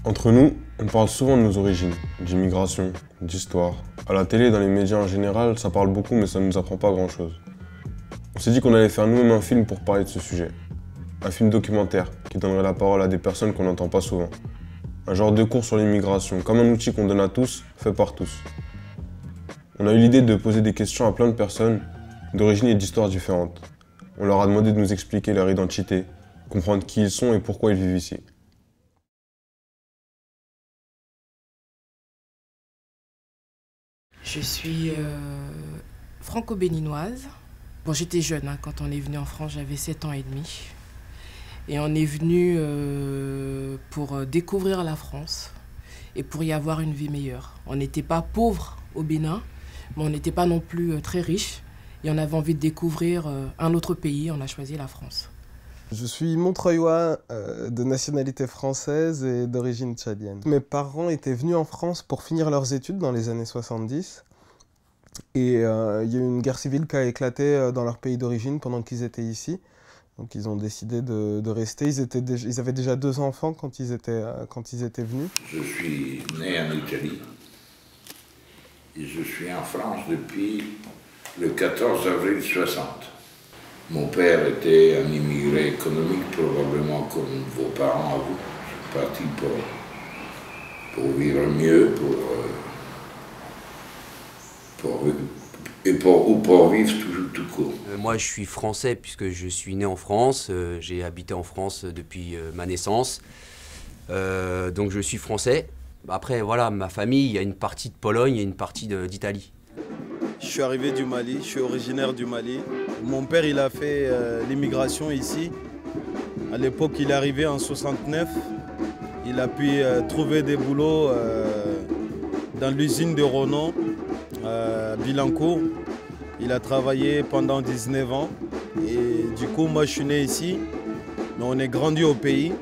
Entre nous, on parle souvent de nos origines, d'immigration, d'histoire. À la télé et dans les médias en général, ça parle beaucoup mais ça ne nous apprend pas grand-chose. On s'est dit qu'on allait faire nous-mêmes un film pour parler de ce sujet. Un film documentaire qui donnerait la parole à des personnes qu'on n'entend pas souvent. Un genre de cours sur l'immigration, comme un outil qu'on donne à tous, fait par tous. On a eu l'idée de poser des questions à plein de personnes d'origines et d'histoires différentes. On leur a demandé de nous expliquer leur identité, comprendre qui ils sont et pourquoi ils vivent ici. Je suis franco-béninoise. Bon, j'étais jeune hein, quand on est venu en France, j'avais 7 ans et demi. Et on est venu pour découvrir la France et pour y avoir une vie meilleure. On n'était pas pauvres au Bénin, mais on n'était pas non plus très riches. Et on avait envie de découvrir un autre pays, on a choisi la France. Je suis Montreuillois de nationalité française et d'origine tchadienne. Mes parents étaient venus en France pour finir leurs études dans les années 70. Et il y a eu une guerre civile qui a éclaté dans leur pays d'origine pendant qu'ils étaient ici. Donc ils ont décidé de rester. Ils avaient déjà 2 enfants quand ils étaient venus. Je suis né en Italie et je suis en France depuis le 14 avril 60. Mon père était un immigré économique, probablement comme vos parents à vous. Je suis parti pour vivre mieux, pour vivre tout court. Moi, je suis français puisque je suis né en France. J'ai habité en France depuis ma naissance. Donc je suis français. Après, voilà, ma famille, il y a une partie de Pologne et une partie d'Italie. Je suis arrivé du Mali, je suis originaire du Mali. Mon père, il a fait l'immigration ici. À l'époque, il est arrivé en 69. Il a pu trouver des boulots dans l'usine de Renault, à Billancourt. Il a travaillé pendant 19 ans. Et du coup, moi, je suis né ici. Mais on est grandi au pays.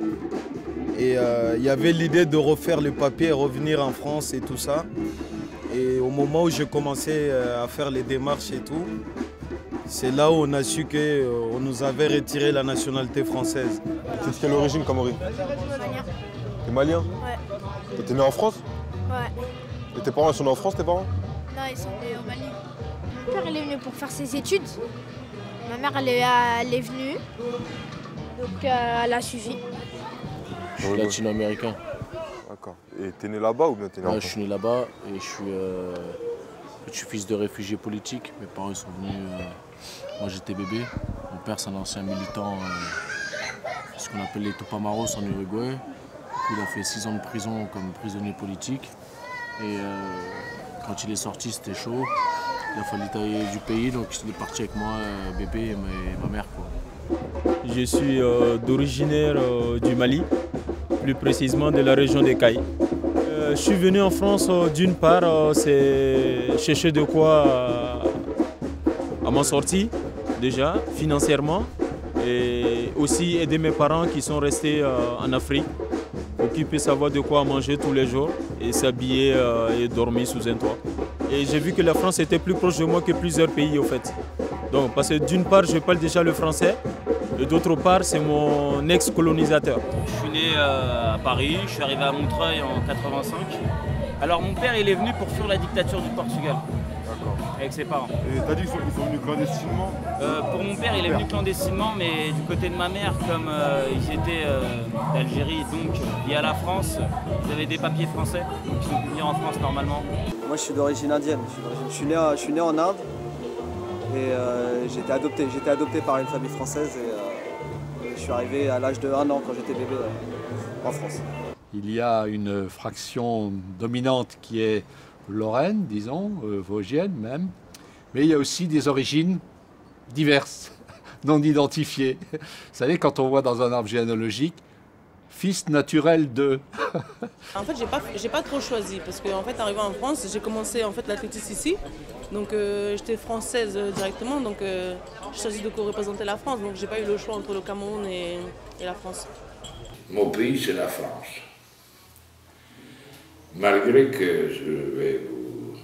Et il y avait l'idée de refaire le papier, revenir en France et tout ça. Et au moment où j'ai commencé à faire les démarches et tout, c'est là où on a su qu'on nous avait retiré la nationalité française. C'est quelle origine comme origine? Malien. T'es malien? Ouais. T'es né en France? Ouais. Et tes parents, ils sont nés en France, tes parents? Non, ils sont nés au Mali. Mon père, il est venu pour faire ses études. Ma mère, elle est venue. Donc, elle a suivi. Je suis latino-américain. D'accord. Et t'es né là-bas ou bien t'es né en France? Je suis né là-bas et je suis fils de réfugiés politiques. Mes parents ils sont venus. Moi j'étais bébé. Mon père c'est un ancien militant, ce qu'on appelle les Tupamaros en Uruguay. Du coup, il a fait 6 ans de prison comme prisonnier politique. Et quand il est sorti, c'était chaud. Il a fallu tailler du pays, donc il est parti avec moi, bébé et ma mère, quoi. Je suis d'originaire du Mali, plus précisément de la région des Cailles. Je suis venu en France d'une part, c'est chercher de quoi à m'en sortir déjà financièrement et aussi aider mes parents qui sont restés en Afrique pour qu'ils puissent avoir de quoi manger tous les jours et s'habiller et dormir sous un toit. Et j'ai vu que la France était plus proche de moi que plusieurs pays au fait. Donc parce que d'une part je parle déjà le français et d'autre part c'est mon ex-colonisateur. Je suis né à Paris, je suis arrivé à Montreuil en 85. Alors mon père il est venu pour fuir la dictature du Portugal. D'accord. Avec ses parents. Et t'as dit qu'ils sont venus clandestinement? Pour mon père il est venu clandestinement, mais du côté de ma mère, comme ils étaient d'Algérie, donc liés à la France, ils avaient des papiers français, donc ils ont pu venir en France normalement. Moi je suis d'origine indienne, je suis né en Inde et j'ai été adopté par une famille française et je suis arrivé à l'âge de 1 an quand j'étais bébé en France. Il y a une fraction dominante qui est lorraine, disons, vosgienne même, mais il y a aussi des origines diverses, non identifiées. Vous savez, quand on voit dans un arbre généalogique, fils naturel de... En fait, j'ai pas trop choisi parce qu'en fait, arrivé en France, j'ai commencé en fait l'athlétisme ici. Donc j'étais française directement, donc j'ai choisi de représenter la France. Donc j'ai pas eu le choix entre le Cameroun et la France. Mon pays, c'est la France. Malgré que je vais vous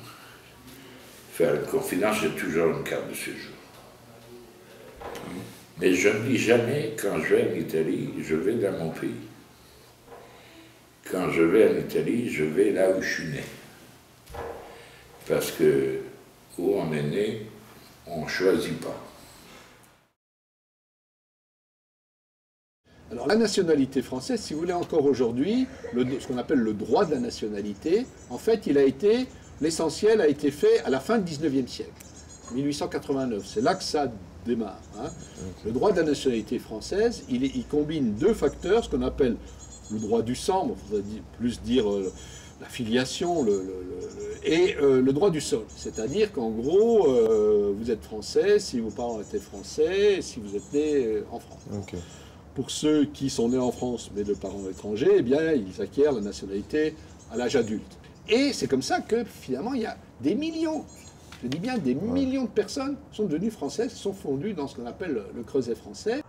faire une confidence, j'ai toujours une carte de séjour. Mais je ne dis jamais, quand je vais en Italie, je vais dans mon pays. Quand je vais en Italie, je vais là où je suis né. Parce que où on est né, on ne choisit pas. Alors la nationalité française, si vous voulez, encore aujourd'hui, ce qu'on appelle le droit de la nationalité, en fait, l'essentiel a été fait à la fin du 19e siècle, 1889. C'est là que ça démarre. Hein. Le droit de la nationalité française, il combine deux facteurs, ce qu'on appelle le droit du sang, il faudrait plus dire la filiation, et le droit du sol. C'est-à-dire qu'en gros, vous êtes français si vos parents étaient français, si vous êtes né en France. Okay. Pour ceux qui sont nés en France mais de parents étrangers, eh bien, ils acquièrent la nationalité à l'âge adulte. Et c'est comme ça que finalement, il y a des millions, je dis bien des millions de personnes sont devenues françaises, sont fondues dans ce qu'on appelle le creuset français.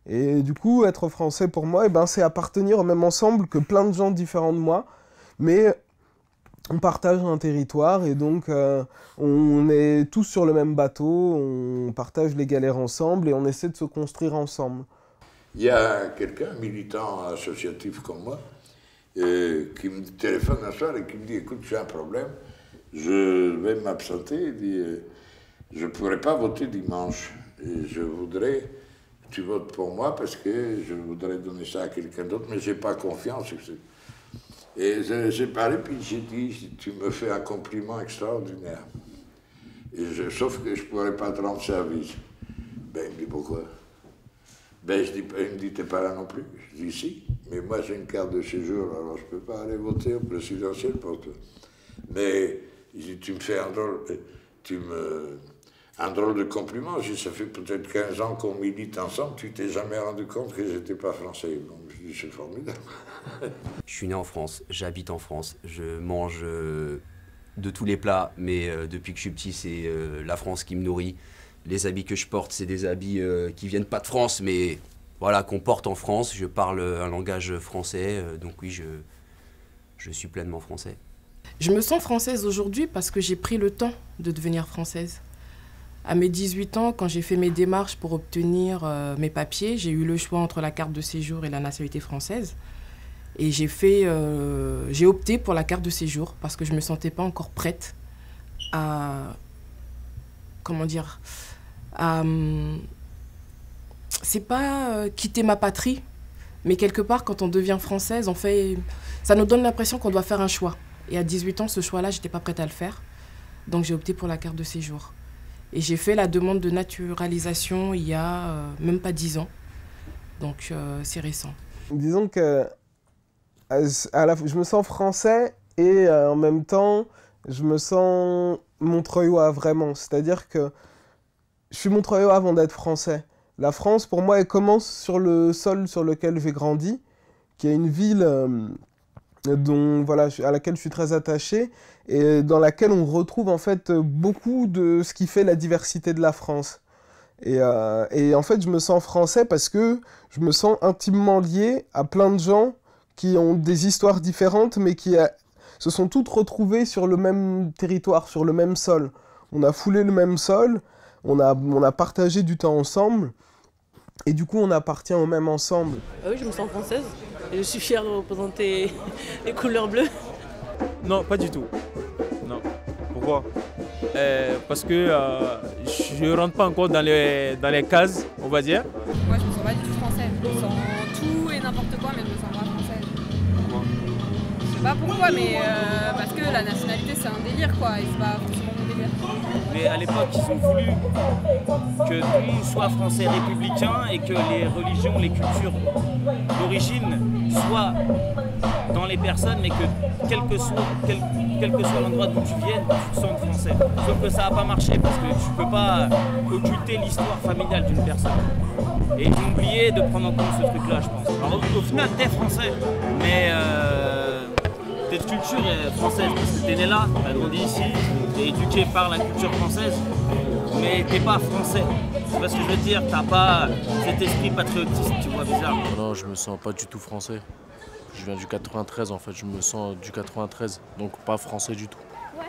Et du coup, être français pour moi, eh ben, c'est appartenir au même ensemble que plein de gens différents de moi, mais on partage un territoire et donc on est tous sur le même bateau, on partage les galères ensemble et on essaie de se construire ensemble. Il y a quelqu'un, militant associatif comme moi, qui me téléphone un soir et qui me dit « Écoute, j'ai un problème, je vais m'absenter, je ne pourrai pas voter dimanche. Et je voudrais que tu votes pour moi parce que je voudrais donner ça à quelqu'un d'autre, mais je n'ai pas confiance. » Et j'ai parlé, puis j'ai dit « Tu me fais un compliment extraordinaire. Sauf que je ne pourrais pas te rendre service. » Ben, il me dit « Pourquoi ?» Ben, il me dit, t'es pas là non plus. Je dis, si, mais moi j'ai une carte de séjour, alors je peux pas aller voter au présidentiel pour toi. Mais il dit, tu me fais un drôle de compliment. Je dis, ça fait peut-être 15 ans qu'on milite ensemble, tu t'es jamais rendu compte que j'étais pas français. Donc je dis, c'est formidable. Je suis né en France, j'habite en France, je mange de tous les plats, mais depuis que je suis petit, c'est la France qui me nourrit. Les habits que je porte, c'est des habits qui viennent pas de France, mais voilà, qu'on porte en France. Je parle un langage français, donc oui, je suis pleinement français. Je me sens française aujourd'hui parce que j'ai pris le temps de devenir française. À mes 18 ans, quand j'ai fait mes démarches pour obtenir mes papiers, j'ai eu le choix entre la carte de séjour et la nationalité française. Et j'ai opté pour la carte de séjour parce que je ne me sentais pas encore prête à... Comment dire, c'est pas quitter ma patrie, mais quelque part, quand on devient française, ça nous donne l'impression qu'on doit faire un choix. Et à 18 ans, ce choix-là, j'étais pas prête à le faire. Donc j'ai opté pour la carte de séjour. Et j'ai fait la demande de naturalisation il y a même pas 10 ans. Donc c'est récent. Disons que je me sens français et en même temps, je me sens montreuillois vraiment. C'est-à-dire que je suis montreuillois avant d'être français. La France, pour moi, elle commence sur le sol sur lequel j'ai grandi, qui est une ville à laquelle je suis très attaché et dans laquelle on retrouve en fait beaucoup de ce qui fait la diversité de la France. Et en fait, je me sens français parce que je me sens intimement lié à plein de gens qui ont des histoires différentes, mais qui se sont toutes retrouvées sur le même territoire, sur le même sol. On a foulé le même sol, on a partagé du temps ensemble, et du coup on appartient au même ensemble. Oui, je me sens française, et je suis fière de représenter les couleurs bleues. Non, pas du tout. Non. Pourquoi ? Parce que je ne rentre pas encore dans les cases, on va dire. Moi, je me sens pas du tout française. Je me sens tout et n'importe quoi, mais je me sens pas française. Pourquoi ? Je sais pas pourquoi, mais parce que la nationalité, c'est un délire, quoi, et c'est pas forcément mon délire. Mais à l'époque, ils ont voulu que tout le monde soit français républicain et que les religions, les cultures d'origine soient dans les personnes, mais que quel que soit l'endroit d'où tu viennes, tu te sens français. Sauf que ça n'a pas marché parce que tu ne peux pas occulter l'histoire familiale d'une personne. Et ils ont oublié de prendre en compte ce truc-là, je pense. Alors, au final, t'es français, mais t'es de culture française parce que t'es né là, t'as grandi ici, t'es éduqué par la culture française, mais t'es pas français. C'est pas ce que je veux dire, t'as pas cet esprit patriotiste, tu vois, bizarre. Non, je me sens pas du tout français. Je viens du 93 en fait, je me sens du 93, donc pas français du tout.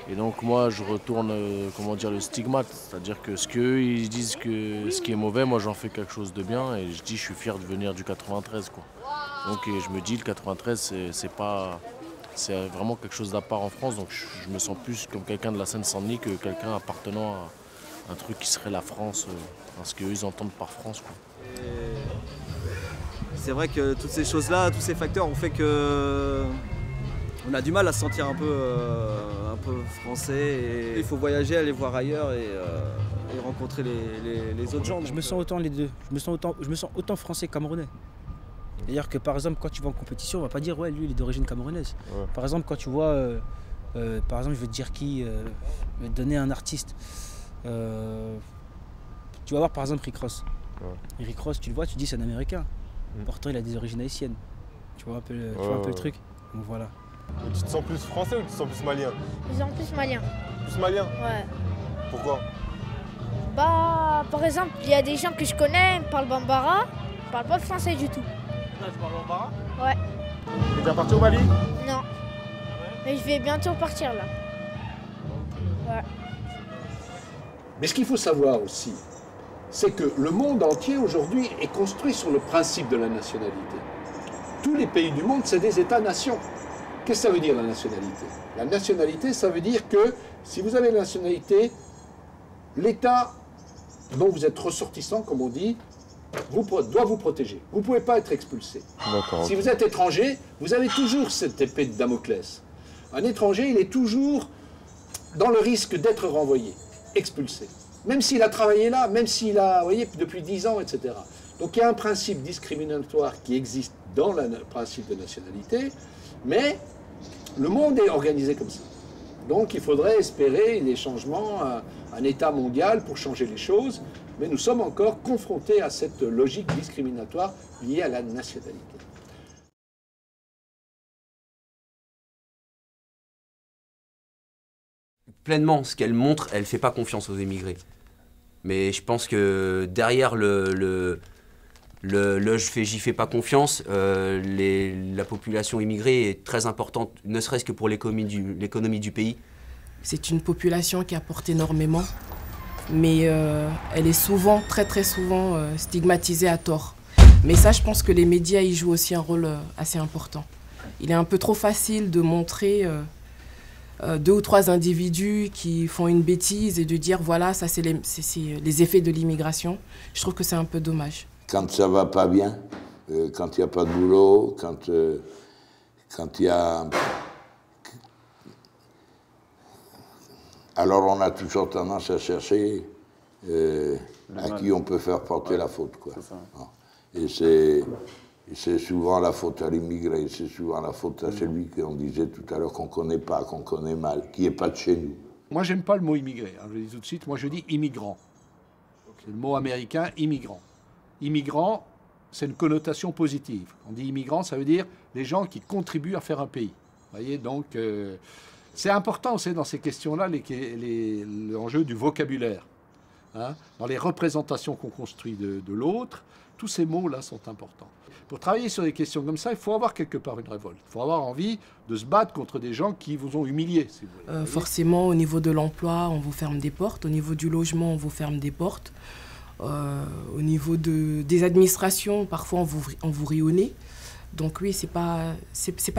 Et donc moi je retourne, le stigmate, c'est-à-dire que ce qu'eux ils disent que ce qui est mauvais, moi j'en fais quelque chose de bien et je dis je suis fier de venir du 93 quoi. Donc je me dis, le 93, c'est vraiment quelque chose d'à part en France. Donc je me sens plus comme quelqu'un de la Seine-Saint-Denis que quelqu'un appartenant à un truc qui serait la France, ce qu'eux ils entendent par France, quoi. C'est vrai que toutes ces choses-là, tous ces facteurs ont fait que on a du mal à se sentir un peu français. Et il faut voyager, aller voir ailleurs et rencontrer les autres gens. Je me sens autant les deux. Je me sens autant français que camerounais. C'est-à-dire que par exemple, quand tu vas en compétition, on va pas dire ouais, lui il est d'origine camerounaise. Ouais. Par exemple, quand tu vois, par exemple, je vais te dire qui, je vais te donner un artiste. Tu vas voir par exemple Rick Ross. Ouais. Rick Ross, tu le vois, tu dis c'est un Américain. Pourtant, il a des origines haïtiennes. Tu vois un peu le truc. Donc voilà. Tu te sens plus français ou tu te sens plus malien? Je me sens plus malien. Plus malien? Ouais. Pourquoi? Bah, par exemple, il y a des gens que je connais, ils parlent bambara, ils parlent pas français du tout. Ah, tu parles bambara? Ouais. Tu es déjà parti au Mali? Non. Mais je vais bientôt partir là. Ouais. Mais ce qu'il faut savoir aussi, c'est que le monde entier aujourd'hui est construit sur le principe de la nationalité. Tous les pays du monde, c'est des États-nations. Qu'est-ce que ça veut dire la nationalité? La nationalité, ça veut dire que si vous avez la nationalité, l'État dont vous êtes ressortissant, comme on dit, doit vous protéger. Vous ne pouvez pas être expulsé. Si vous êtes étranger, vous avez toujours cette épée de Damoclès. Un étranger, il est toujours dans le risque d'être renvoyé, expulsé. Même s'il a travaillé là, même s'il a, vous voyez, depuis 10 ans, etc. Donc il y a un principe discriminatoire qui existe dans le principe de nationalité, mais le monde est organisé comme ça. Donc il faudrait espérer des changements, un État mondial pour changer les choses, mais nous sommes encore confrontés à cette logique discriminatoire liée à la nationalité. Pleinement, ce qu'elle montre, elle ne fait pas confiance aux émigrés. Mais je pense que derrière le j'y fais pas confiance, la population immigrée est très importante, ne serait-ce que pour l'économie du pays. C'est une population qui apporte énormément, mais elle est souvent, très souvent stigmatisée à tort. Mais ça, je pense que les médias y jouent aussi un rôle assez important. Il est un peu trop facile de montrer 2 ou 3 individus qui font une bêtise et de dire voilà, ça c'est les effets de l'immigration. Je trouve que c'est un peu dommage. Quand ça va pas bien, quand il n'y a pas de boulot, quand il y a... Alors on a toujours tendance à chercher à qui on peut faire porter la faute, quoi. Et c'est souvent la faute à l'immigré, c'est souvent la faute à celui qu'on disait tout à l'heure qu'on ne connaît pas, qu'on connaît mal, qui n'est pas de chez nous. Moi, j'aime pas le mot immigré, hein, je le dis tout de suite, moi je dis immigrant. C'est le mot américain, immigrant. Immigrant, c'est une connotation positive. On dit immigrant, ça veut dire les gens qui contribuent à faire un pays. Vous voyez, donc c'est important aussi dans ces questions-là, l'enjeu du vocabulaire. Hein, dans les représentations qu'on construit de l'autre, tous ces mots-là sont importants. Pour travailler sur des questions comme ça, il faut avoir quelque part une révolte. Il faut avoir envie de se battre contre des gens qui vous ont humilié. Si vous voulez. Forcément, au niveau de l'emploi, on vous ferme des portes. Au niveau du logement, on vous ferme des portes. Au niveau des administrations, parfois on vous rit au nez. Donc oui, c'est pas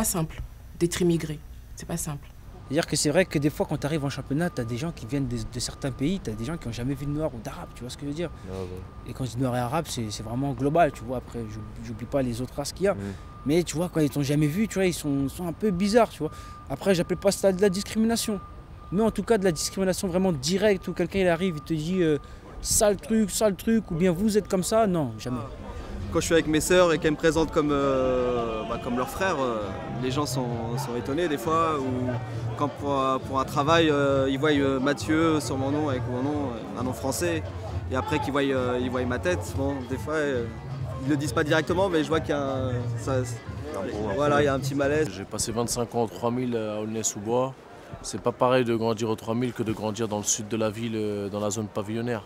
simple d'être immigré. C'est pas simple. C'est-à-dire que c'est vrai que des fois, quand tu arrives en championnat, tu as des gens qui viennent de certains pays, tu as des gens qui n'ont jamais vu de noir ou d'arabe, tu vois ce que je veux dire? Et quand je dis noir et arabe, c'est vraiment global, tu vois. Après, j'oublie pas les autres races qu'il y a. Mais tu vois, quand ils t'ont jamais vu, tu vois, ils sont un peu bizarres, tu vois. Après, j'appelle pas ça de la discrimination. Mais en tout cas, de la discrimination vraiment directe, où quelqu'un il arrive, il te dit sale truc, ou bien vous êtes comme ça, non, jamais. Quand je suis avec mes sœurs et qu'elles me présentent comme leur frère, les gens sont étonnés des fois. Ou quand pour un travail, ils voient Mathieu sur mon nom avec mon nom, un nom français. Et après qu'ils voient ma tête, bon, des fois, ils ne le disent pas directement, mais je vois qu'il y a il y a un petit malaise. J'ai passé 25 ans au 3000 à Aulnay-sous-Bois. C'est pas pareil de grandir au 3000 que de grandir dans le sud de la ville, dans la zone pavillonnaire.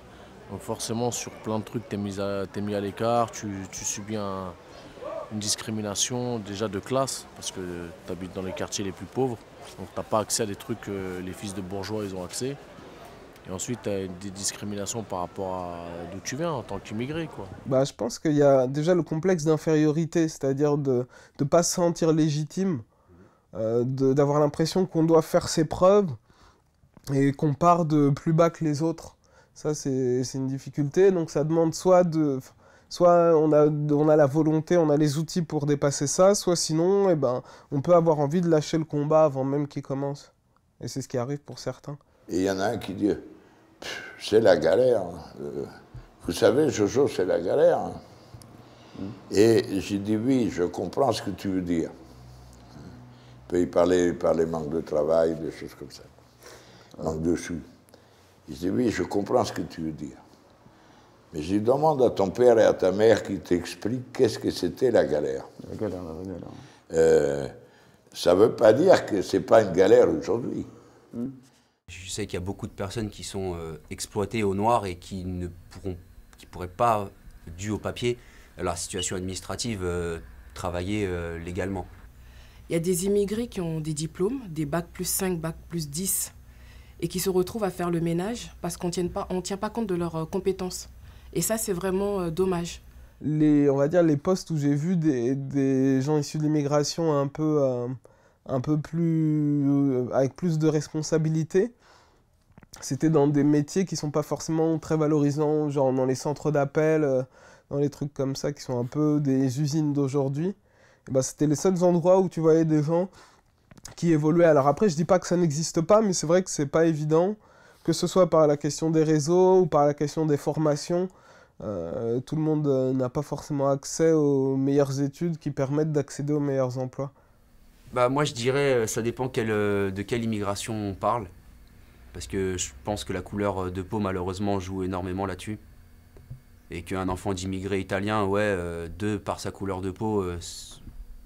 Donc forcément, sur plein de trucs, t'es mis à l'écart, tu subis une discrimination déjà de classe, parce que tu habites dans les quartiers les plus pauvres, donc t'as pas accès à des trucs que les fils de bourgeois ils ont accès. Et ensuite, tu as des discriminations par rapport à d'où tu viens en tant qu'immigré, quoi. Bah, je pense qu'il y a déjà le complexe d'infériorité, c'est-à-dire de ne pas se sentir légitime, d'avoir l'impression qu'on doit faire ses preuves et qu'on part de plus bas que les autres. Ça, c'est une difficulté. Donc ça demande soit on a la volonté, on a les outils pour dépasser ça, soit sinon, eh ben, on peut avoir envie de lâcher le combat avant même qu'il commence. Et c'est ce qui arrive pour certains. Et il y en a un qui dit « c'est la galère. Vous savez, Jojo, c'est la galère. » Et j'ai dit « oui, je comprends ce que tu veux dire. » Il peut y parler manque de travail, des choses comme ça. Manque de sous. Je dis « oui, je comprends ce que tu veux dire. » Mais je demande à ton père et à ta mère qui t'expliquent qu'est-ce que c'était la galère. La galère. Ça ne veut pas dire que ce n'est pas une galère aujourd'hui. Je sais qu'il y a beaucoup de personnes qui sont exploitées au noir et qui ne pourraient pas, dû au papier, leur situation administrative, travailler légalement. Il y a des immigrés qui ont des diplômes, des bac+5, bac+10, et qui se retrouvent à faire le ménage parce qu'on ne tient pas compte de leurs compétences. Et ça, c'est vraiment dommage. On va dire les postes où j'ai vu des gens issus de l'immigration un peu plus avec plus de responsabilités, c'était dans des métiers qui sont pas forcément très valorisants, genre dans les centres d'appel, dans les trucs comme ça qui sont un peu des usines d'aujourd'hui. Ben, c'était les seuls endroits où tu voyais des gens qui évoluaient. Alors après, je dis pas que ça n'existe pas, mais c'est vrai que c'est pas évident, que ce soit par la question des réseaux ou par la question des formations. Tout le monde n'a pas forcément accès aux meilleures études qui permettent d'accéder aux meilleurs emplois. Bah, moi, je dirais ça dépend de quelle immigration on parle. Parce que je pense que la couleur de peau, malheureusement, joue énormément là-dessus. Et qu'un enfant d'immigré italien, de par sa couleur de peau,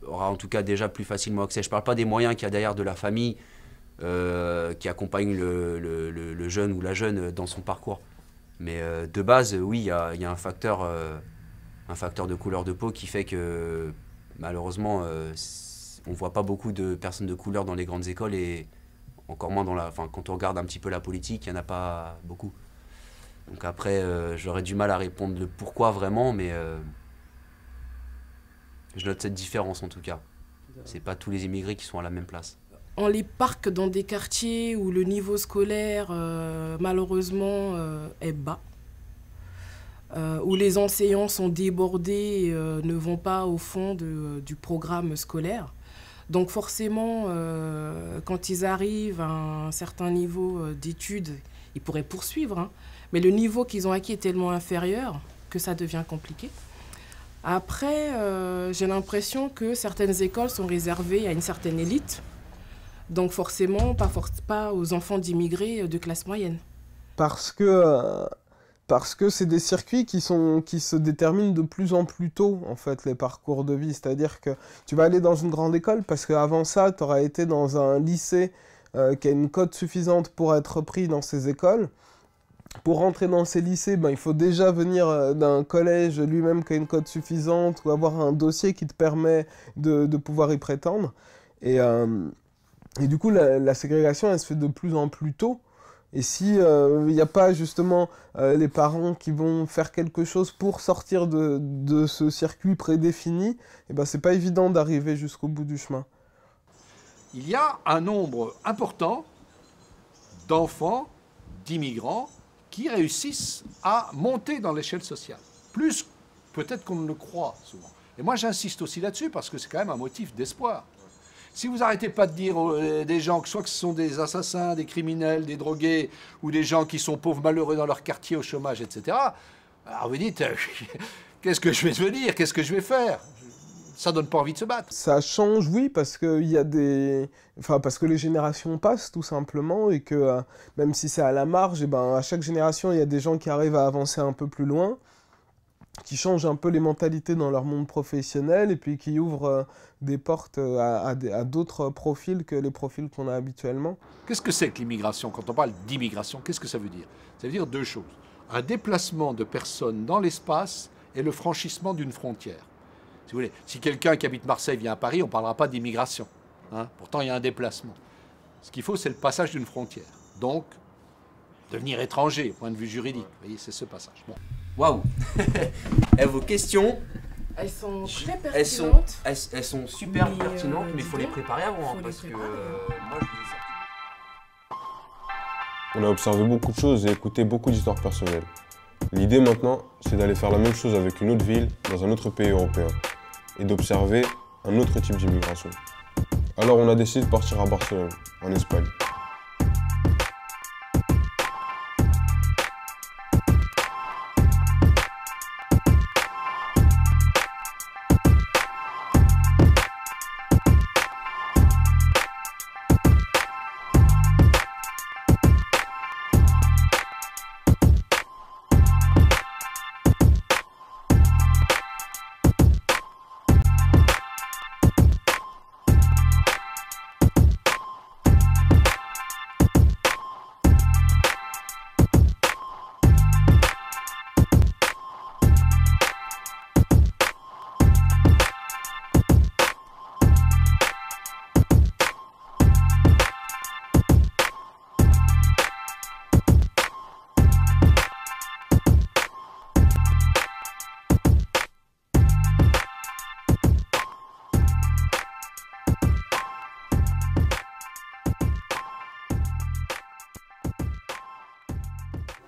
aura en tout cas déjà plus facilement accès. Je ne parle pas des moyens qu'il y a derrière de la famille qui accompagne le jeune ou la jeune dans son parcours. Mais de base, oui, il y a un facteur de couleur de peau qui fait que malheureusement, on ne voit pas beaucoup de personnes de couleur dans les grandes écoles et encore moins quand on regarde un petit peu la politique, il n'y en a pas beaucoup. Donc après, j'aurais du mal à répondre le pourquoi vraiment, mais je note cette différence en tout cas. C'est pas tous les immigrés qui sont à la même place. On les parque dans des quartiers où le niveau scolaire, malheureusement, est bas, où les enseignants sont débordés et ne vont pas au fond du programme scolaire. Donc forcément, quand ils arrivent à un certain niveau d'études, ils pourraient poursuivre, hein, mais le niveau qu'ils ont acquis est tellement inférieur que ça devient compliqué. Après, j'ai l'impression que certaines écoles sont réservées à une certaine élite, donc forcément pas aux enfants d'immigrés de classe moyenne. Parce que c'est des circuits qui se déterminent de plus en plus tôt, en fait, les parcours de vie. C'est-à-dire que tu vas aller dans une grande école parce qu'avant ça, tu auras été dans un lycée qui a une cote suffisante pour être pris dans ces écoles. Pour rentrer dans ces lycées, il faut déjà venir d'un collège lui-même qui a une cote suffisante ou avoir un dossier qui te permet de pouvoir y prétendre. Et du coup, la ségrégation, elle se fait de plus en plus tôt. Et si il n'y a pas justement les parents qui vont faire quelque chose pour sortir de ce circuit prédéfini, c'est pas évident d'arriver jusqu'au bout du chemin. Il y a un nombre important d'enfants, d'immigrants, qui réussissent à monter dans l'échelle sociale. Plus peut-être qu'on ne le croit souvent. Et moi j'insiste aussi là-dessus parce que c'est quand même un motif d'espoir. Si vous n'arrêtez pas de dire des gens, que soit que ce sont des assassins, des criminels, des drogués, ou des gens qui sont pauvres, malheureux dans leur quartier, au chômage, etc., alors vous dites, qu'est-ce que je vais devenir? Qu'est-ce que je vais faire? Ça donne pas envie de se battre. Ça change, oui, parce que parce que les générations passent, tout simplement, et que même si c'est à la marge, à chaque génération, il y a des gens qui arrivent à avancer un peu plus loin, qui changent un peu les mentalités dans leur monde professionnel et puis qui ouvrent des portes à d'autres profils que les profils qu'on a habituellement. Qu'est-ce que c'est que l'immigration? Quand on parle d'immigration, qu'est-ce que ça veut dire? Ça veut dire deux choses. Un déplacement de personnes dans l'espace et le franchissement d'une frontière. Si vous voulez, si quelqu'un qui habite Marseille vient à Paris, on ne parlera pas d'immigration. Hein. Pourtant, il y a un déplacement. Ce qu'il faut, c'est le passage d'une frontière. Donc, devenir étranger, au point de vue juridique. Vous voyez, c'est ce passage. Bon. Waouh. Et vos questions, elles sont très pertinentes. Elles sont super pertinentes, mais il faut les préparer avant, parce que moi je vous ai sorti. On a observé beaucoup de choses et écouté beaucoup d'histoires personnelles. L'idée maintenant, c'est d'aller faire la même chose avec une autre ville, dans un autre pays européen, et d'observer un autre type d'immigration. Alors on a décidé de partir à Barcelone, en Espagne.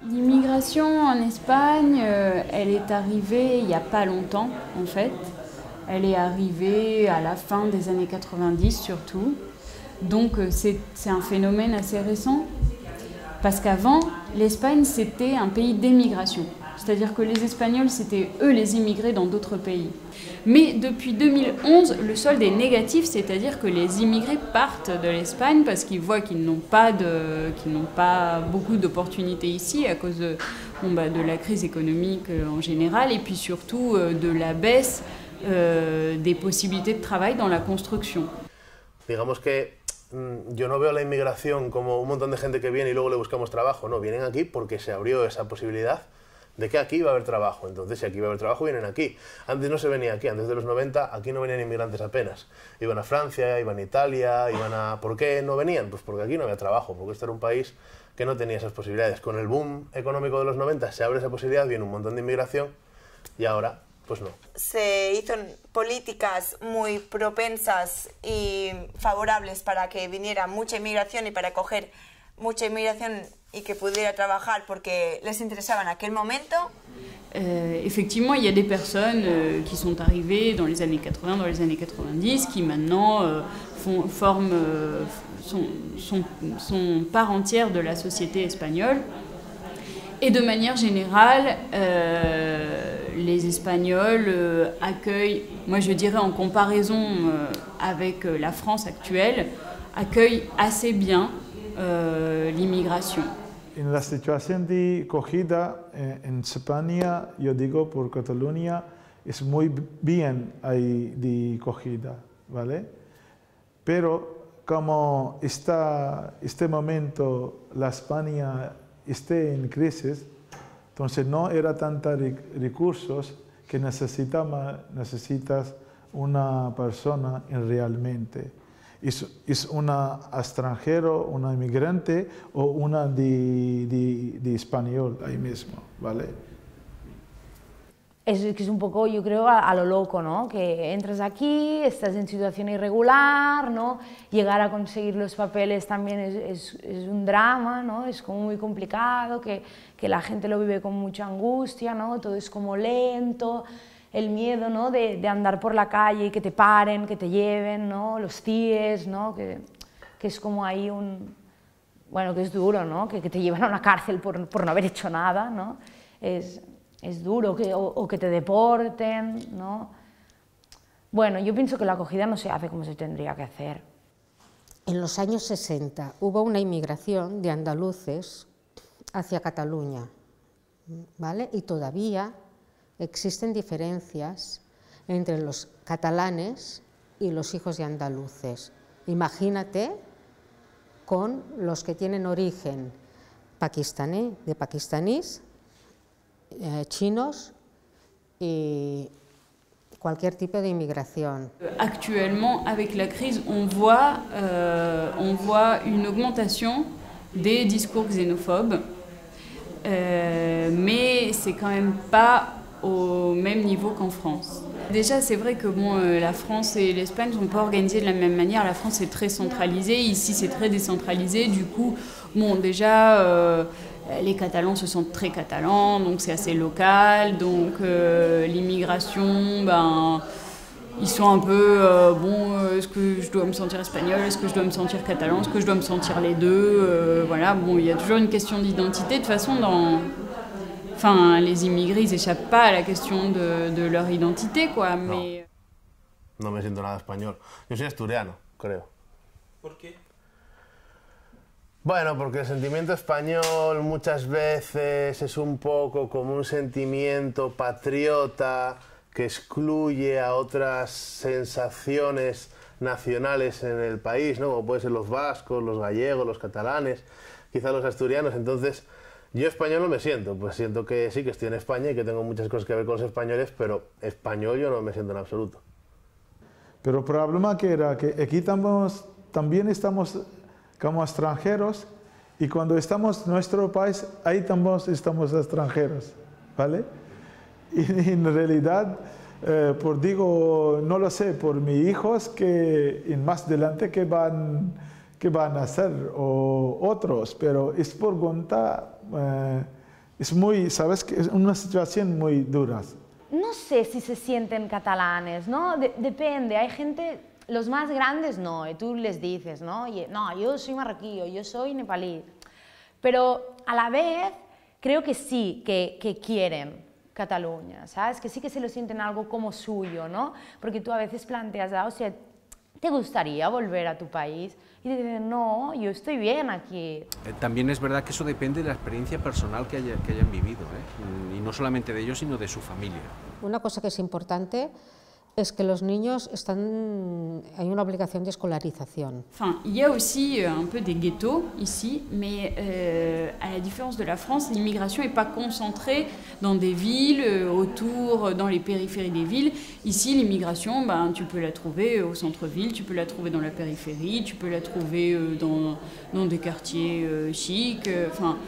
L'immigration en Espagne, elle est arrivée il n'y a pas longtemps en fait. Elle est arrivée à la fin des années 90 surtout. Donc c'est un phénomène assez récent. Parce qu'avant, l'Espagne c'était un pays d'émigration. C'est-à-dire que les Espagnols c'était eux les immigrés dans d'autres pays. Mais depuis 2011, le solde est négatif, c'est-à-dire que les immigrés partent de l'Espagne parce qu'ils voient qu'ils n'ont pas beaucoup d'opportunités ici à cause de la crise économique en général et puis surtout de la baisse des possibilités de travail dans la construction. Digamos que yo no veo la inmigración como un montón de gente que viene y luego le buscamos trabajo, no, vienen aquí porque se abrió esa posibilidad de que aquí va a haber trabajo. Entonces, si aquí va a haber trabajo, vienen aquí. Antes no se venía aquí, antes de los 90, aquí no venían inmigrantes apenas. Iban a Francia, iban a Italia, iban a... ¿Por qué no venían? Pues porque aquí no había trabajo, porque este era un país que no tenía esas posibilidades. Con el boom económico de los 90 se abre esa posibilidad, viene un montón de inmigración y ahora, pues no. Se hizo políticas muy propensas y favorables para que viniera mucha inmigración y para acoger mucha inmigración y que pudiera trabajar porque les interesaba en aquel momento. Effectivement, il y a des personnes qui sont arrivées dans les années 80, dans les années 90, qui maintenant sont part entière de la société espagnole. Et de manière générale, les Espagnols accueillent, moi je dirais en comparaison avec la France actuelle, accueillent assez bien l'inmigration. En la situación de acogida en España, yo digo por Cataluña, es muy bien ahí de acogida, ¿vale? Pero como este momento la España está en crisis, entonces no era tantos recursos que necesitas una persona realmente. Es una extranjero, una inmigrante o una de español ahí mismo, ¿vale? Es un poco, yo creo, a lo loco, ¿no? Que entras aquí, estás en situación irregular, ¿no? Llegar a conseguir los papeles también es un drama, ¿no? Es como muy complicado, que la gente lo vive con mucha angustia, ¿no? Todo es como lento. El miedo, ¿no? de andar por la calle y que te paren, que te lleven, ¿no? Los CIEs, ¿no? Que es como ahí bueno, que es duro, ¿no? Que te llevan a una cárcel por no haber hecho nada, ¿no? Es duro, o que te deporten, ¿no? Bueno, yo pienso que la acogida no se hace como se tendría que hacer. En los años 60 hubo una inmigración de andaluces hacia Cataluña, ¿vale? Y todavía existen diferencias entre los catalanes y los hijos de andaluces. Imagínate con los que tienen origen pakistaní, de pakistanís, chinos y cualquier tipo de inmigración. Actuellement, avec la crise, on voit une augmentation des discours xénophobes mais c'est quand même pas au même niveau qu'en France. Déjà, c'est vrai que bon, la France et l'Espagne ne sont pas organisées de la même manière. La France est très centralisée, ici c'est très décentralisé. Du coup, bon, déjà, les Catalans se sentent très catalans, donc c'est assez local. Donc l'immigration, ben, ils sont un peu, est-ce que je dois me sentir espagnol, est-ce que je dois me sentir catalan, est-ce que je dois me sentir les deux, voilà, bon, il y a toujours une question d'identité. De toute façon, Enfin, les immigrés, ils échappent pas à la question de leur identité, quoi, mais... No me siento nada español. Yo soy asturiano, creo. ¿Por qué? Bueno, porque el sentimiento español muchas veces es un poco como un sentimiento patriota que excluye a otras sensaciones nacionales en el país, ¿no? Como pueden ser los vascos, los gallegos, los catalanes, quizá los asturianos. Entonces, yo español no me siento, pues siento que sí, que estoy en España y que tengo muchas cosas que ver con los españoles, pero español yo no me siento en absoluto. Pero el problema que era que aquí también estamos como extranjeros y cuando estamos en nuestro país, ahí también estamos extranjeros, ¿vale? Y en realidad, no lo sé, por mis hijos que en más adelante que van a hacer o otros, pero es por voluntad, es muy, sabes que es una situación muy dura. No sé si se sienten catalanes, ¿no? Depende, hay gente, los más grandes no, y tú les dices, ¿no? No, yo soy marroquí o yo soy nepalí, pero a la vez creo que sí, que quieren Cataluña, ¿sabes? Que sí que se lo sienten algo como suyo, ¿no? Porque tú a veces planteas, o sea, ¿te gustaría volver a tu país? Y te dicen, no, yo estoy bien aquí. También es verdad que eso depende de la experiencia personal que hayan vivido, ¿eh? Y no solamente de ellos, sino de su familia. Una cosa que es importante es que los niños hay una obligación de escolarización. Enfin, il y a aussi un peu des ghettos ici, mais à la différence de la France, l'immigration n'est pas concentrée dans des villes, autour, dans les périphéries des villes. Ici, l'immigration, ben, tu peux la trouver au centre-ville, tu peux la trouver dans la périphérie, tu peux la trouver dans des quartiers chics. Enfin,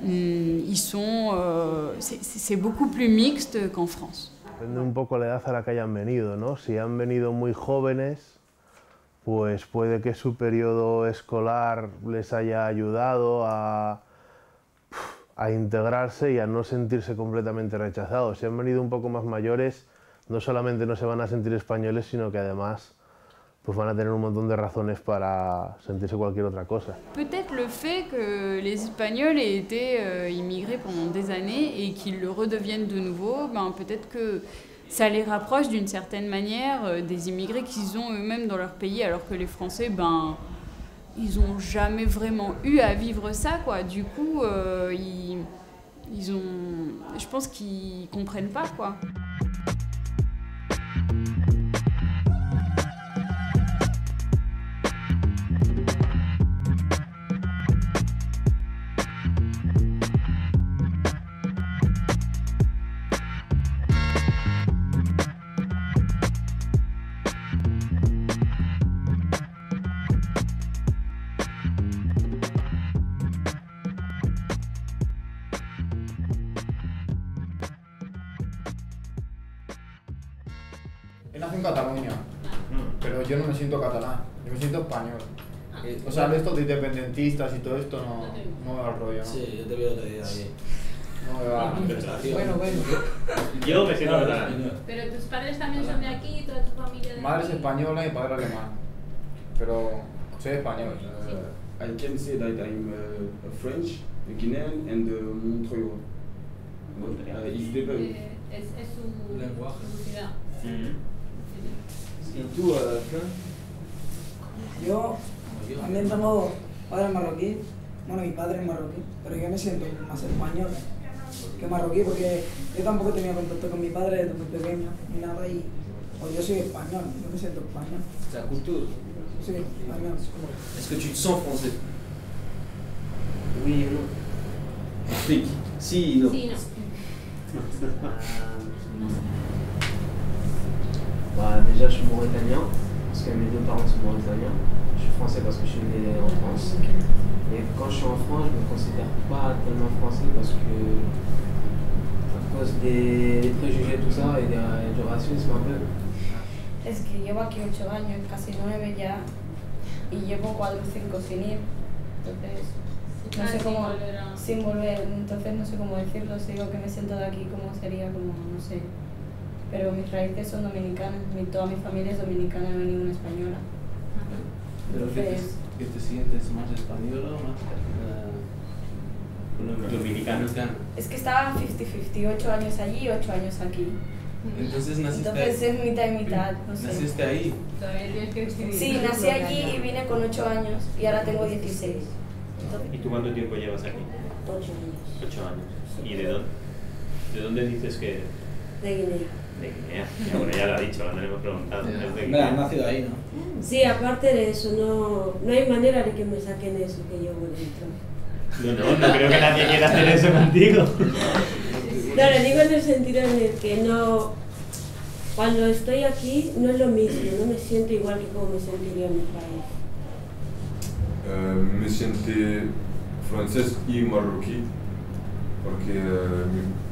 ils sont, c'est beaucoup plus mixte qu'en France. Depende un poco la edad a la que hayan venido, ¿no? Si han venido muy jóvenes, pues puede que su periodo escolar les haya ayudado a integrarse y a no sentirse completamente rechazados. Si han venido un poco más mayores, no solamente no se van a sentir españoles, sino que además pues van a tener un montón de razones para sentirse cualquier otra cosa. Peut-être le fait que les Espagnols aient été immigrés pendant des années et qu'ils le redeviennent de nouveau, ben, peut-être que ça les rapproche d'une certaine manière des immigrés qu'ils ont eux-mêmes dans leur pays, alors que les Français, ben, ils n'ont jamais vraiment eu à vivre ça, quoi. Du coup, je pense qu'ils ne comprennent pas, quoi. Él nació en Cataluña, pero yo no me siento catalán, yo me siento español. O sea, esto de independentistas y todo esto no me va al rollo, ¿no? Sí, yo te veo ahí. No me va. Bueno. Yo me siento catalán. Pero tus padres también son de aquí, toda tu familia de Madre es aquí. española y padre alemán, pero soy español. I can say that I'm French, Guinean and Montreux. It's different. Es su lenguaje, su ciudad. ¿Y tú, Fran? Yo también tengo padre marroquí, bueno, mi padre es marroquí, pero yo me siento más español que marroquí porque yo tampoco tenía contacto con mi padre desde muy pequeño ni nada y pues yo soy español, yo me siento español. C'est à couteau. Sí, español. Est-ce que tu te sens français? Oui et non. Explique. Si et non. Sí, no. Bah, déjà, je suis mauritanien. parce que mes deux parents sont mauritaniens. Je suis français parce que je suis né en France. Et quand je suis en France, je ne me considère pas tellement français parce que, à cause des préjugés, tout ça, et du racisme un peu. Es que llevo aquí 8 años, casi 9 ya, y llevo 4 o 5 sin ir. Entonces, no sé cómo. Sin volver, entonces no sé cómo decirlo. Si digo que me siento de aquí, ¿cómo sería? Como, no sé. Pero mis raíces son dominicanas, toda mi familia es dominicana, no hay ninguna española. Pero ¿qué te sientes más española o más dominicana? Es que estaba 50-50, 8 años allí y 8 años aquí. Entonces naciste Entonces es mitad y mitad, no sé. ¿Naciste ahí? Sí, nací allí y vine con 8 años y ahora tengo 16. ¿Y tú cuánto tiempo llevas aquí? 8 años. 8 años. ¿Y de dónde dices que eres? De Guinea. De Guinea. Bueno, ya lo ha dicho cuando le hemos preguntado. Es de Mira, Guinea. has nacido ahí, ¿no? Sí, aparte de eso, no hay manera de que me saquen eso que llevo dentro. No creo que nadie quiera hacer eso contigo. No, lo digo en el sentido en el que no... Cuando estoy aquí no es lo mismo, no me siento igual que como me sentiría en mi país. Me siento francés y marroquí, porque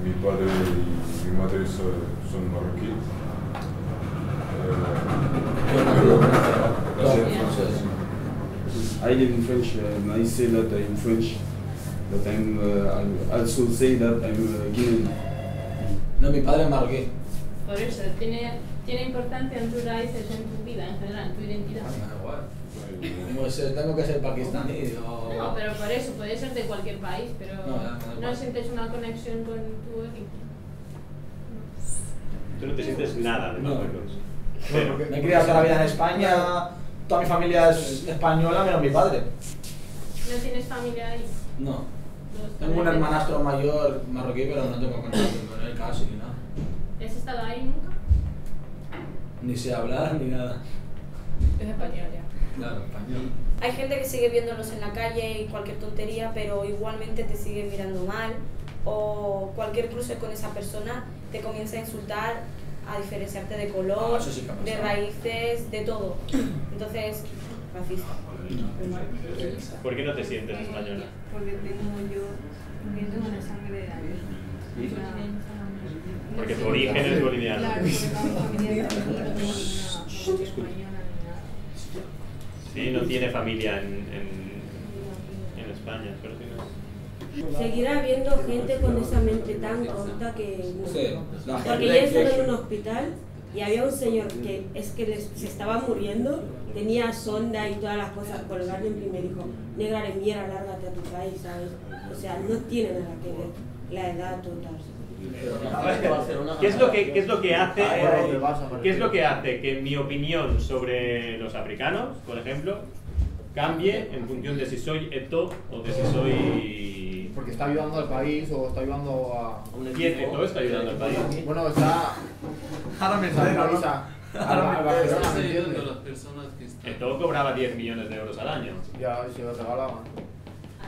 mi padre y mi madre son marroquí. I live in French, and I say that I'm French, but I'll also say that I'm Guinean. No, mi padre es marroquí. Por eso, tiene importancia en tus raíces, en tu vida en general, en tu identidad. Pues tengo que ser pakistaní o... No, pero por eso, puede ser de cualquier país, pero no sientes una conexión con tu origen. Tú no te sientes nada de Marruecos. Bueno, me he criado toda la vida en España, toda mi familia es española, menos mi padre. ¿No tienes familia ahí? No. Tengo un hermanastro mayor marroquí, pero no tengo contacto con él casi ni nada. ¿Has estado ahí nunca? Ni sé hablar ni nada. Es español ya. Claro, español. Hay gente que sigue viéndolos en la calle y cualquier tontería, pero igualmente te sigue mirando mal, o cualquier cruce con esa persona te comienza a insultar, a diferenciarte de color, de raíces, de todo. Entonces, racista. ¿Por qué no te sientes española? Porque tengo la sangre de David. ¿Sí? Porque tu origen es boliviano. Claro, porque mi familia es española. Sí, no tiene familia en España, pero tiene... Seguirá habiendo gente con esa mente tan corta que... Sí, porque yo estaba en un hospital y había un señor que se estaba muriendo, tenía sonda y todas las cosas colgando en primer y dijo, negra de mierda, lárgate a tu país, ¿sabes? O sea, no tiene nada que ver la edad total. ¿Qué es lo que hace que mi opinión sobre los africanos, por ejemplo, cambie en función de si soy Eto'o o de si soy... Porque está ayudando al país o está ayudando a... ¿Quién Eto'o está ayudando al país? Bueno, está... Ahora me sale, Eto'o cobraba 10 millones de euros al año. Ya, se lo regalaban.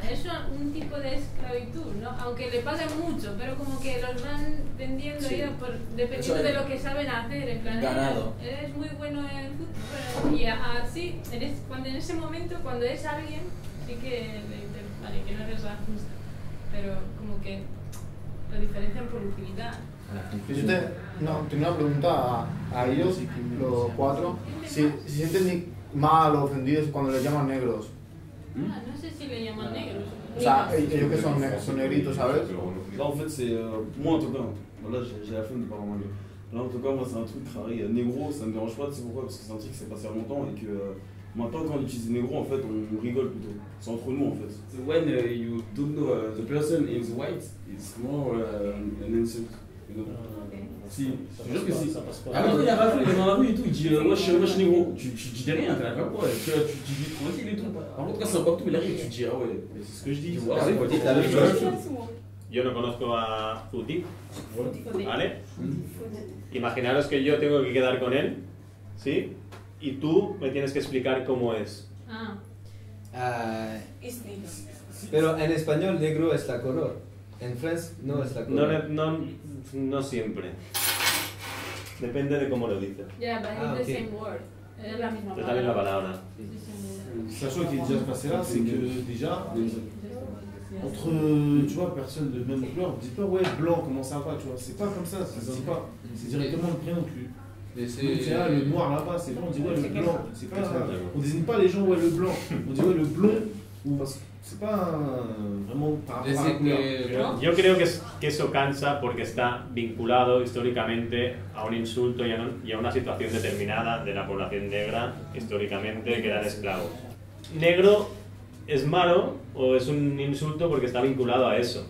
Eso es un tipo de esclavitud, ¿no? Aunque le pagan mucho, pero como que los van vendiendo ya dependiendo de lo que saben hacer. En plan, eres muy bueno en el fútbol y así, cuando en ese momento, cuando es alguien, sí que vale, que no eres racista, pero como que lo diferencian por utilidad. Tengo una pregunta a ellos, los cuatro. Si se sienten mal o ofendidos cuando les llaman negros. No sé si le llaman negros. O sea, ellos que son negritos, ¿sabes? Là en fait c'est... moi en tout cas, là j'ai la flemme de parler en anglais. Là en tout cas moi c'est un truc travail négro, ça me dérange pas, tu sais pourquoi? Parce que c'est un truc qui s'est passé il y a longtemps et que maintenant quand on utilise négro en fait on rigole plutôt. C'est entre nous en fait. When you don't know the person is white, it's more an insult. Si, je jure que si. Ah oui, il y a Raphaël, il est dans la rue et tout, il dit wesh négro. Tu dis rien, t'es là comme quoi, tu dis tranquille et tout. En tout cas, c'est un partout, il arrive, tu dis ah ouais, c'est ce que je dis. Yo no conozco a Futi, ¿vale? Imaginaros que yo tengo que quedar con él, ¿sí? Y tú me tienes que explicar cómo es. Pero en español negro es la color. En francés no es la color. No siempre. Depende de cómo lo dices. Yeah, but it's the same word. Es la misma Es la misma palabra. Sachant qu'il est déjà passé là, c'est que déjà, entre, tu vois, personnes de même couleur, on dit pas ouais, blanc, comment ça va, tu vois, c'est pas comme ça, ça se dit pas. C'est directement le prénom. C'est là, le noir là-bas, c'est bon, on dit ouais, le blanc. C'est pas, on désigne pas les gens ouais, le blanc, on dit ouais, le blond, ou c'est pas vraiment par rapport a la couleur. Yo creo que eso cansa porque está vinculado históricamente a un insulto y a una situación determinada de la población negra, históricamente, que eran esclavos. Negro es malo o es un insulto porque está vinculado a eso.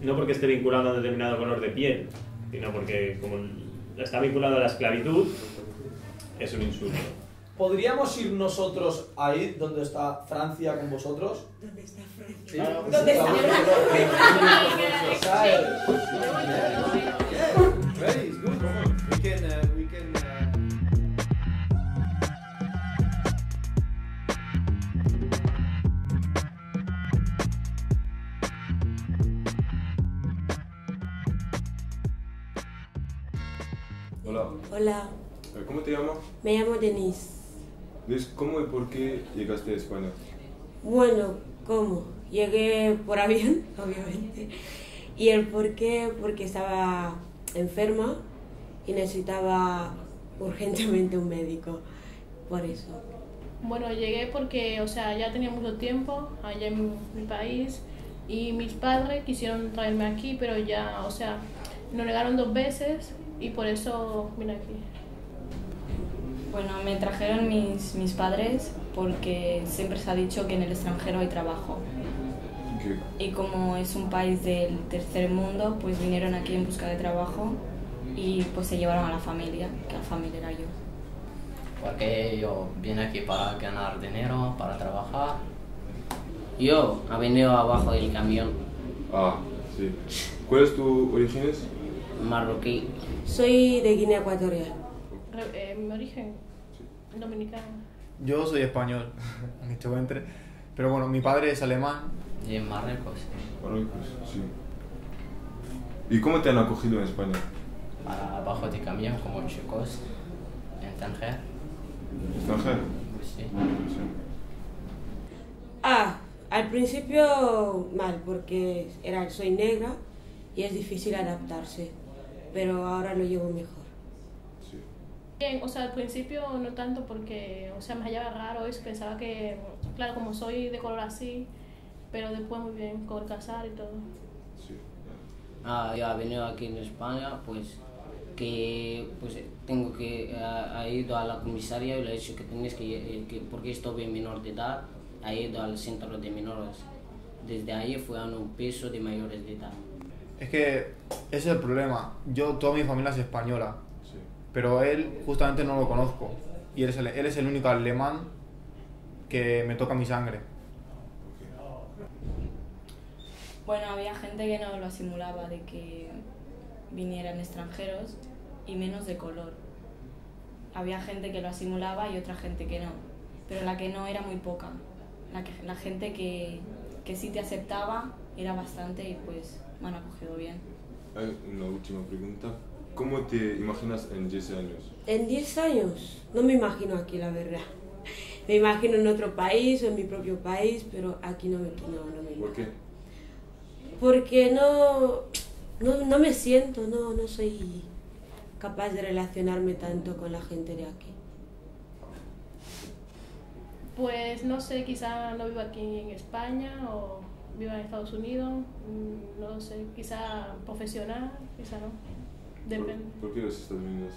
No porque esté vinculado a un determinado color de piel, sino porque como está vinculado a la esclavitud, es un insulto. ¿Podríamos ir nosotros ahí donde está Francia con vosotros? ¿Dónde está Francia? Sí. ¿Dónde está Ready, it's good. We can. Hola. Hola, ¿Cómo te llamas? me llamo Denise. ¿Cómo y por qué llegaste a España? Bueno, ¿cómo? Llegué por avión, obviamente. ¿Y el por qué? Porque estaba enferma y necesitaba urgentemente un médico. Por eso. Bueno, llegué porque, o sea, ya tenía mucho tiempo allá en mi país y mis padres quisieron traerme aquí, pero ya, o sea, nos negaron 2 veces y por eso vine aquí. Bueno, me trajeron mis padres porque siempre se ha dicho que en el extranjero hay trabajo. ¿Qué? Y como es un país del tercer mundo, pues vinieron aquí en busca de trabajo y pues se llevaron a la familia, que la familia era yo. Porque yo vine aquí para ganar dinero, para trabajar. Yo he venido abajo del camión. Ah, sí. ¿Cuál es tu origen? Marroquí. Soy de Guinea Ecuatorial. Mi origen, dominicano. Yo soy español, en este entre. Pero bueno, mi padre es alemán. Y en Marruecos. Marruecos, sí. ¿Y cómo te han acogido en España? Para abajo del camión como chicos. En Tánger. ¿Extranjero? Sí. Ah, al principio mal, porque soy negra y es difícil adaptarse, pero ahora lo llevo mejor. Bien, o sea, al principio no tanto porque, o sea, me hallaba raro eso, pensaba que, claro, como soy de color así, pero después muy bien, con el casar y todo. Yo he venido aquí en España, pues tengo que he ido a la comisaría y le he dicho que tenéis que porque estoy menor de edad, he ido al centro de menores. Desde ahí fue a un piso de mayores de edad. Es que ese es el problema. Toda mi familia es española, pero él justamente no lo conozco. Y él es el único alemán que me toca mi sangre. Bueno, había gente que no lo asimilaba de que vinieran extranjeros y menos de color. Había gente que lo asimilaba y otra gente que no, pero la que no era muy poca. La gente que sí te aceptaba era bastante y pues me han acogido bien. Hay una última pregunta. ¿Cómo te imaginas en 10 años? En 10 años no me imagino aquí, la verdad. Me imagino en otro país o en mi propio país, pero aquí no me imagino. ¿Por qué? Porque no me siento, no soy capaz de relacionarme tanto con la gente de aquí. Pues no sé, quizá no vivo aquí en España o vivo en Estados Unidos, no lo sé, quizá profesional, quizá no, depende. ¿Por qué los Estados Unidos?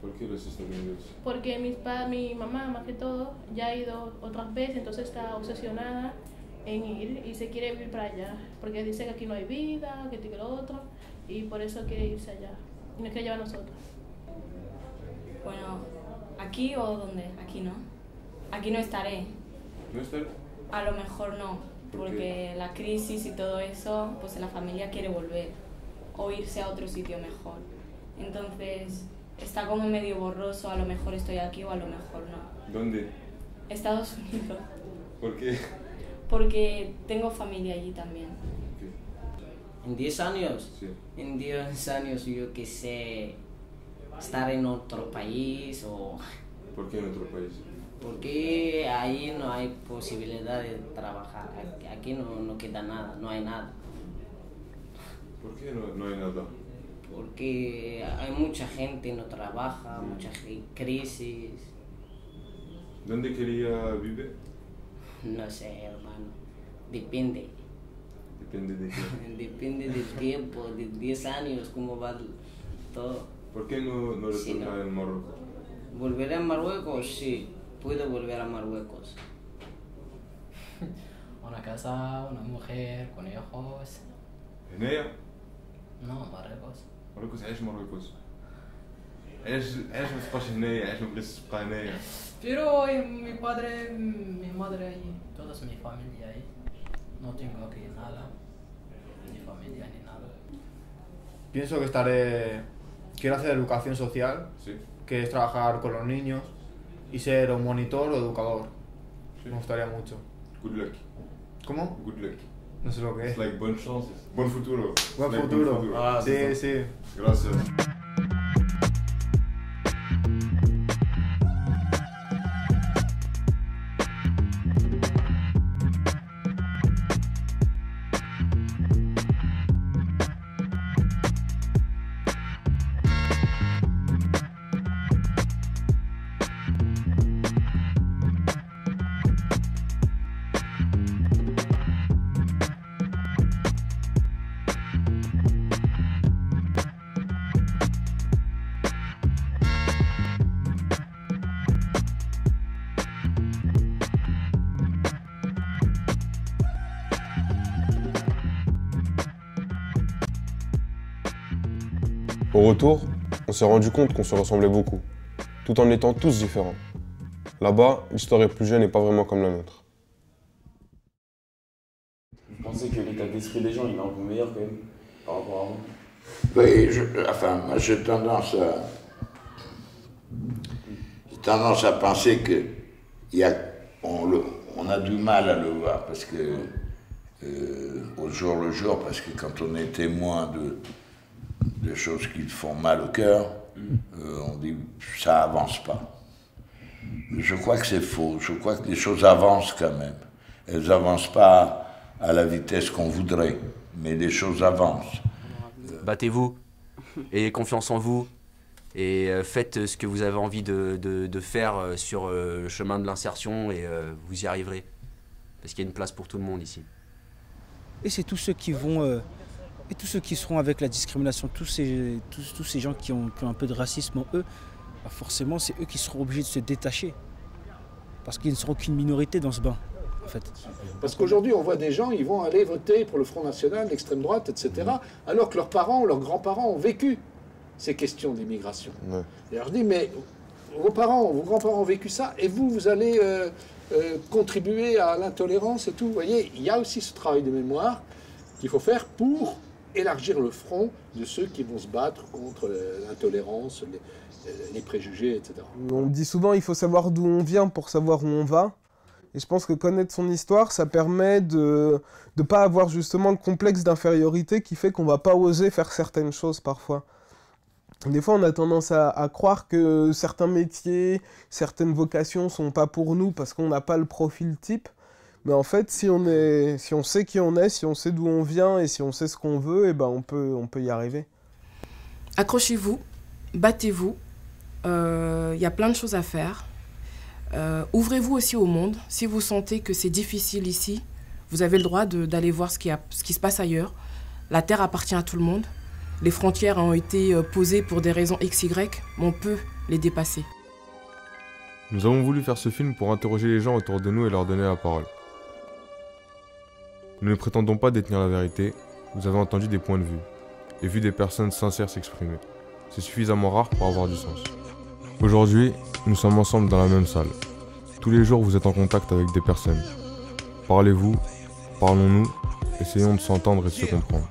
¿Por qué los Estados Unidos? Porque mi mamá, más que todo, ya ha ido otras veces, entonces está obsesionada en ir y se quiere vivir para allá, porque dice que aquí no hay vida, que esto y que lo otro, y por eso quiere irse allá, y nos quiere llevar a nosotros. Bueno, ¿aquí o dónde? Aquí no. Aquí no estaré. ¿No estaré? A lo mejor no, porque la crisis y todo eso, pues la familia quiere volver o irse a otro sitio mejor. Entonces, está como medio borroso, a lo mejor estoy aquí o a lo mejor no. ¿Dónde? Estados Unidos. ¿Por qué? Porque tengo familia allí también. ¿En 10 años? Sí. En 10 años yo que sé, estar en otro país o ¿Por qué en otro país? Porque ahí no hay posibilidad de trabajar. Aquí no queda nada, no hay nada. ¿Por qué no hay nada? Porque hay mucha gente no trabaja, mucha crisis. ¿Dónde quería vivir? No sé, hermano. Depende. ¿Depende de qué? Depende del tiempo, de 10 años, cómo va todo. ¿Por qué no retornar en Marruecos? ¿Volveré a Marruecos? Sí, puedo volver a Marruecos. Una casa, una mujer, con hijos. ¿Hنaya? No, Marruecos. Marruecos, عايش Marruecos. عايش ما تبقاش هنايا، عايش ما بغيتش تبقى هنايا. Pero mi padre, mi madre ahí, toda mi familia ahí. No tengo aquí nada, ni familia ni nada. Pienso que quiero hacer educación social, sí, que es trabajar con los niños y ser un monitor o educador. Sí. Me gustaría mucho. Good luck. ¿Cómo? Good luck. No sé lo que es. It's like buen chance. Buen futuro. Buen like futuro. Ah, sí, sí. Gracias. Au retour, on s'est rendu compte qu'on se ressemblait beaucoup, tout en étant tous différents. Là-bas, l'histoire est plus jeune et pas vraiment comme la nôtre. Vous pensez que l'état d'esprit des gens il est un peu meilleur quand même par rapport à avant? Oui, moi j'ai tendance à penser que on a du mal à le voir parce que au jour le jour, parce que quand on est témoin de choses qui font mal au cœur, on dit ça avance pas. Je crois que c'est faux. Je crois que les choses avancent quand même. Elles avancent pas à la vitesse qu'on voudrait, mais les choses avancent. Battez-vous, ayez confiance en vous et faites ce que vous avez envie de faire sur le chemin de l'insertion et vous y arriverez. Parce qu'il y a une place pour tout le monde ici. Et c'est tous ceux qui vont, et tous ceux qui seront avec la discrimination, tous ces gens qui ont un peu de racisme en eux, bah forcément c'est eux qui seront obligés de se détacher. Parce qu'ils ne seront qu'une minorité dans ce bain, en fait. Parce qu'aujourd'hui on voit des gens, ils vont aller voter pour le Front National, l'extrême droite, etc. Alors que leurs parents, leurs grands-parents ont vécu ces questions d'immigration. Ouais. Et alors je dis, mais vos parents, vos grands-parents ont vécu ça, et vous allez contribuer à l'intolérance et tout. Vous voyez, il y a aussi ce travail de mémoire qu'il faut faire pour élargir le front de ceux qui vont se battre contre l'intolérance, les préjugés, etc. On me dit souvent qu'il faut savoir d'où on vient pour savoir où on va. Et je pense que connaître son histoire, ça permet de ne pas avoir justement le complexe d'infériorité qui fait qu'on ne va pas oser faire certaines choses parfois. Des fois, on a tendance à croire que certains métiers, certaines vocations ne sont pas pour nous parce qu'on n'a pas le profil type. Mais en fait, si on sait qui on est, si on sait d'où on vient et si on sait ce qu'on veut, et ben on peut y arriver. Accrochez-vous, battez-vous, y a plein de choses à faire. Ouvrez-vous aussi au monde. Si vous sentez que c'est difficile ici, vous avez le droit d'aller voir ce qui se passe ailleurs. La terre appartient à tout le monde. Les frontières ont été posées pour des raisons XY, mais on peut les dépasser. Nous avons voulu faire ce film pour interroger les gens autour de nous et leur donner la parole. Nous ne prétendons pas détenir la vérité, vous avez entendu des points de vue, et vu des personnes sincères s'exprimer. C'est suffisamment rare pour avoir du sens. Aujourd'hui, nous sommes ensemble dans la même salle. Tous les jours, vous êtes en contact avec des personnes. Parlez-vous, parlons-nous, essayons de s'entendre et de se comprendre.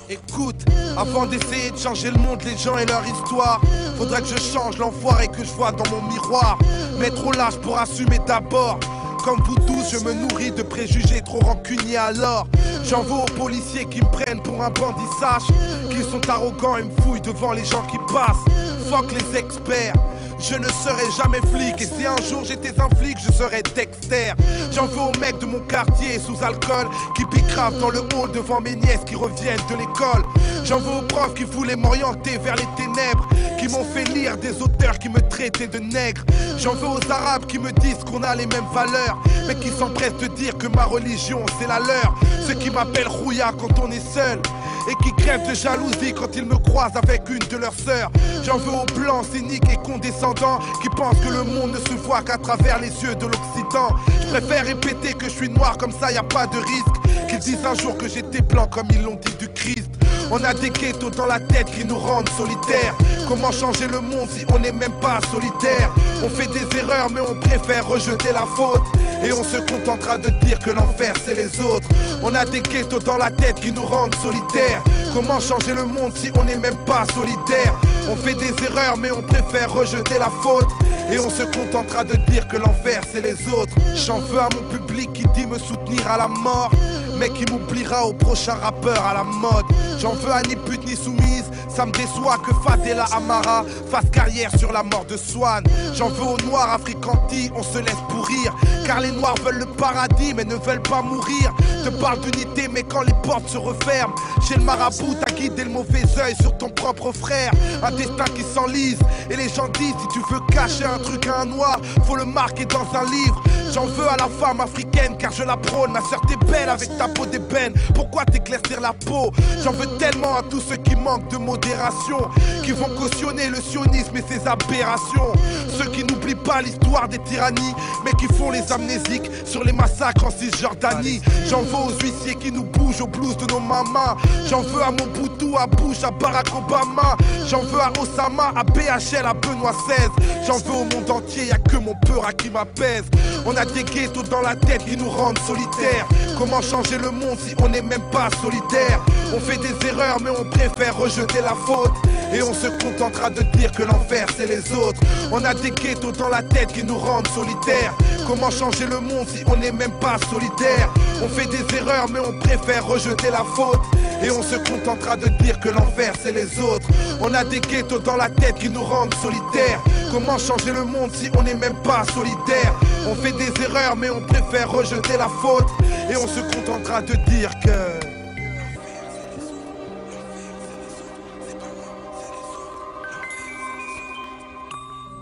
Écoute, avant d'essayer de changer le monde, les gens et leur histoire, faudrait que je change l'enfoiré que je vois dans mon miroir. Mais trop lâche pour assumer d'abord. Comme vous tous, je me nourris de préjugés trop rancuniers alors. J'en veux aux policiers qui me prennent pour un bandit, sache qu'ils sont arrogants et me fouillent devant les gens qui passent. Fuck les experts, je ne serai jamais flic. Et si un jour j'étais un flic, je serais Dexter. J'en veux aux mecs de mon quartier sous alcool qui piquent dans le hall devant mes nièces qui reviennent de l'école. J'en veux aux profs qui voulaient m'orienter vers les ténèbres, qui m'ont fait lire des auteurs qui me traitaient de nègre. J'en veux aux arabes qui me disent qu'on a les mêmes valeurs, mais qui s'empressent de dire que ma religion c'est la leur. Ceux qui m'appellent Rouya quand on est seul et qui crèvent de jalousie quand ils me croisent avec une de leurs sœurs. J'en veux aux blancs cyniques et condescendants qui pensent que le monde ne se voit qu'à travers les yeux de l'Occident. Je préfère répéter que je suis noir, comme ça y a pas de risque qu'ils disent un jour que j'étais blanc comme ils l'ont dit du Christ. On a des ghettos dans la tête qui nous rendent solitaires. Comment changer le monde si on n'est même pas solitaire? On fait des erreurs mais on préfère rejeter la faute, et on se contentera de dire que l'enfer c'est les autres. On a des ghettos dans la tête qui nous rendent solitaires. Comment changer le monde si on n'est même pas solidaire? On fait des erreurs mais on préfère rejeter la faute, et on se contentera de dire que l'enfer c'est les autres. J'en veux à mon public qui dit me soutenir à la mort, mais qui m'oubliera au prochain rappeur à la mode. J'en veux à ni pute ni soumise, ça me déçoit que Fadela Amara fasse carrière sur la mort de Swan. J'en veux aux noirs africantis, on se laisse pourrir, car les noirs veulent le paradis mais ne veulent pas mourir. Te parle d'unité mais quand les portes se referment, chez le marabout t'as guidé le mauvais œil sur ton propre frère. Un destin qui s'enlise, et les gens disent si tu veux cacher un truc à un noir, faut le marquer dans un livre. J'en veux à la femme africaine car je la prône. Ma soeur t'es belle avec ta peau d'ébène, pourquoi t'éclaircir la peau? J'en veux tellement à tous ceux qui manquent de modération, qui vont cautionner le sionisme et ses aberrations. Ceux qui n'oublient pas l'histoire des tyrannies, mais qui font les amnésiques sur les massacres en Cisjordanie. J'en veux aux huissiers qui nous bougent au blues de nos mamas. J'en veux à Mobutu, à Bush, à Barack Obama. J'en veux à Osama, à BHL, à Benoît XVI. J'en veux au monde entier, y'a que mon peur à qui m'apaise. On a des ghettos dans la tête qui nous rendent solitaires. Comment changer le monde si on n'est même pas solidaire? On fait des erreurs mais on préfère rejeter la faute, et on se contentera de dire que l'enfer c'est les autres. On a des ghettos dans la tête qui nous rendent solitaires. Comment changer le monde si on n'est même pas solidaire? On fait des erreurs mais on préfère rejeter la faute, et on se contentera de dire que l'enfer c'est les autres. On a des ghettos dans la tête qui nous rendent solitaires. Comment changer le monde si on n'est même pas solidaire? On fait des erreurs mais on préfère rejeter la faute, et on se contentera de dire que...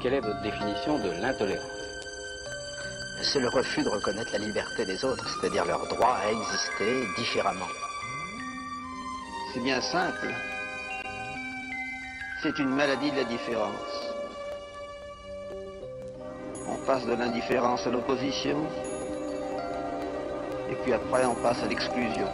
Quelle est votre définition de l'intolérance? C'est le refus de reconnaître la liberté des autres, c'est-à-dire leur droit à exister différemment. C'est bien simple. C'est une maladie de la différence. On passe de l'indifférence à l'opposition, et puis après on passe à l'exclusion.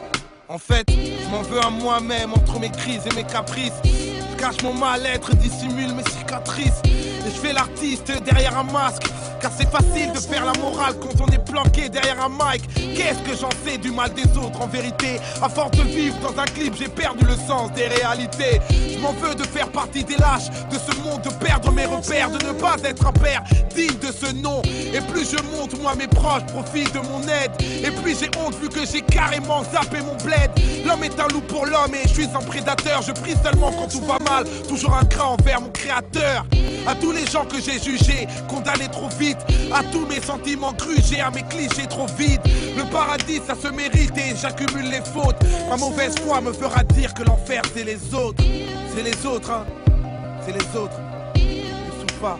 En fait, je m'en veux à moi-même entre mes crises et mes caprices. Je cache mon mal-être, dissimule mes cicatrices. Et je fais l'artiste derrière un masque, car c'est facile de faire la morale quand on est planqué derrière un mic. Qu'est-ce que j'en sais du mal des autres en vérité? À force de vivre dans un clip, j'ai perdu le sens des réalités. Je m'en veux de faire partie des lâches de ce monde, de perdre mes repères, de ne pas être un père digne de ce nom. Et plus je monte, moi mes proches profitent de mon aide. Et puis j'ai honte vu que j'ai carrément zappé mon bled. L'homme est un loup pour l'homme et je suis un prédateur. Je prie seulement quand tout va mal, toujours un cran envers mon créateur. À tous les gens que j'ai jugés, condamnés trop vite, à tous mes sentiments grugés, à mes clichés trop vides. Le paradis ça se mérite et j'accumule les fautes. Ma mauvaise foi me fera dire que l'enfer c'est les autres. C'est les autres, hein. C'est les autres. Ne souffre pas.